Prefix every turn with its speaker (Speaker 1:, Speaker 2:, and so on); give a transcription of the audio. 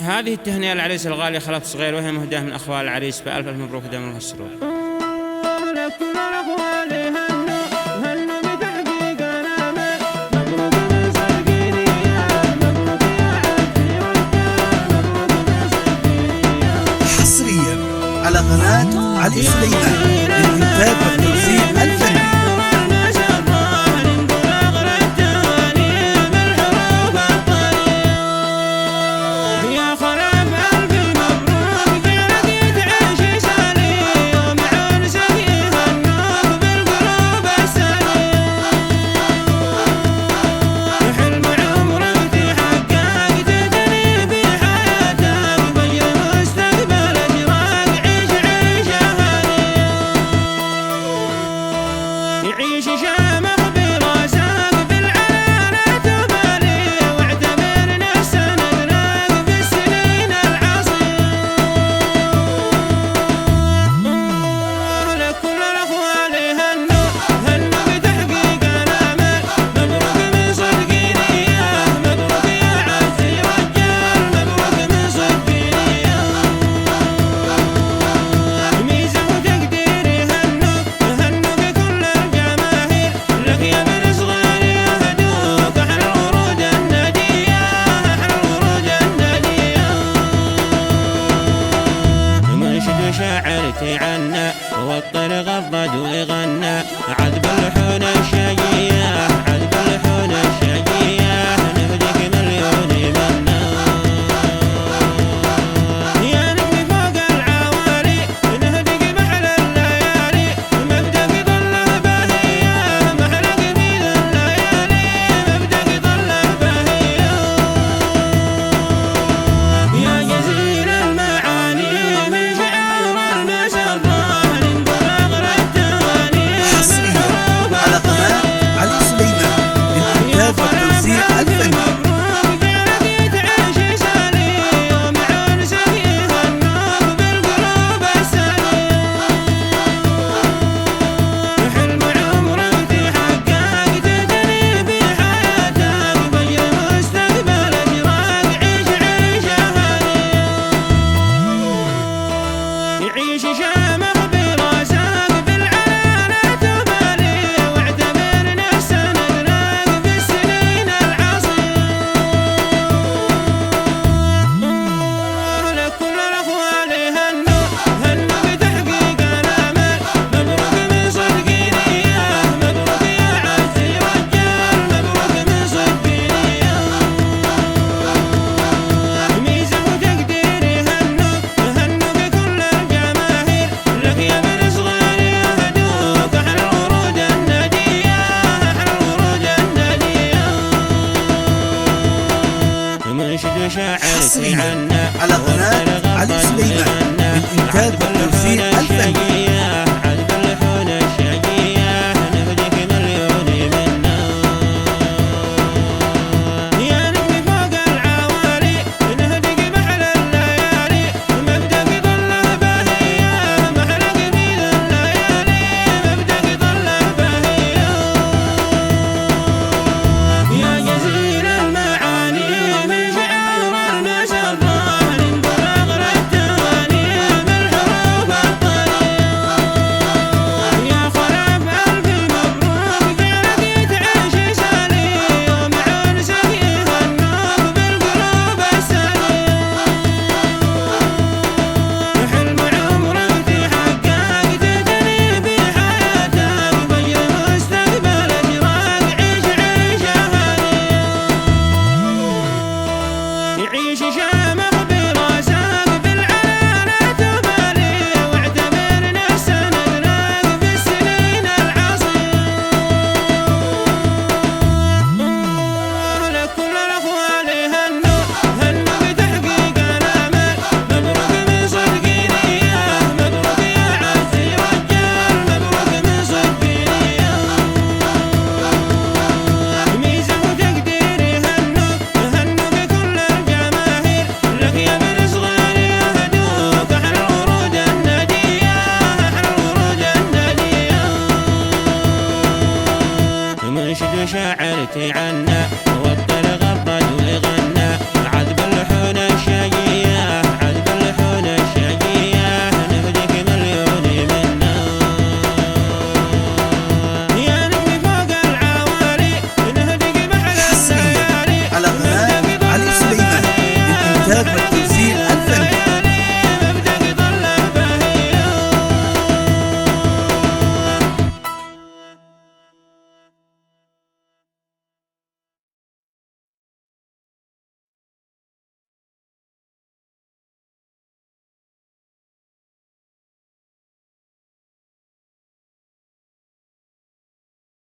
Speaker 1: هذه التهنئة للعريس الغالي خلف صغير، وهي مهداة من أخوال العريس، بألف ألف مبروك ودائما لها السرور.
Speaker 2: حصريا على قناة علي سليمان للإنتاج والتوزيع الفني.
Speaker 1: يعيش شامخ براسك بالعانات وبالي، واعتبر نفسه نغرق بالسنين العصير. لكل الاخوال هنوا بتحقيق الامل، مبروك من صدق نيه، مبروك يا عزي رجال، مبروك من صدق نيه. ميزه وتقدير هنوا بكل الجماهير، لك يا من صغير يهدوك احلى الورود النديه، احلى الورود النديه. منشد شاعرتي عنا والطير غضد وغنى، عذب اللحون الشقيه، عذب اللحون الشقيه، نهديك مليون منا. يا نجم فوق العوالي نهديك محلى الليالي، مبدأك ظله بهيه، محلك بيد الليالي، مبدأك ظله بهيه. يا جزيل المعاني من شعر المسرة، ننطلق للتهاني.
Speaker 2: حصريا على قناة علي سليمان للإنتاج والتوزيع الفني.
Speaker 1: مبروك جالك تعيش سليم، ومع عرسك يهنوك بالقلوب السليم. حلم عمرك تحقق، تدري بحياتك بجر مستقبلك راق، عيش عيشة هنية. يعيش شامخ براسك بالعانات وبالي، واعتبر نفسه نغرق بالسنين العصير. لكل الاخوال هنوا بتحقيق الامل، مبروك من صدق نيه، مبروك يا عزي رجال، مبروك من صدق نيه. ميزه وتقدير هنوا بكل الجماهير، لك يا من صغير يهدوك احلى الورود النديه، احلى الورود النديه. منشد شاعرتي
Speaker 2: حصريا
Speaker 1: عنا
Speaker 2: على قناة علي سليمان للإنتاج والتوزيع الفني.
Speaker 1: عذب اللحون الشقيه، نهديك مليون منا. يا نجم فوق العوالي نهديك محلى الليالي، مبدأك ظله بهيه، محلك بيد الليالي، مبدأك ظله بهيه. يا جزيل المعاني من شعر المسرة، ننطلق للتهاني بالحروف الطرية. يا خلف ألف مبروك جالك تعيش سليم، ومع عرسك يهنوك بالقلوب السليم. حلم عمرك تحقق، تدري بحياتك بجر مستقبلك راق، عيش عيشة هنية. يعيش شامخ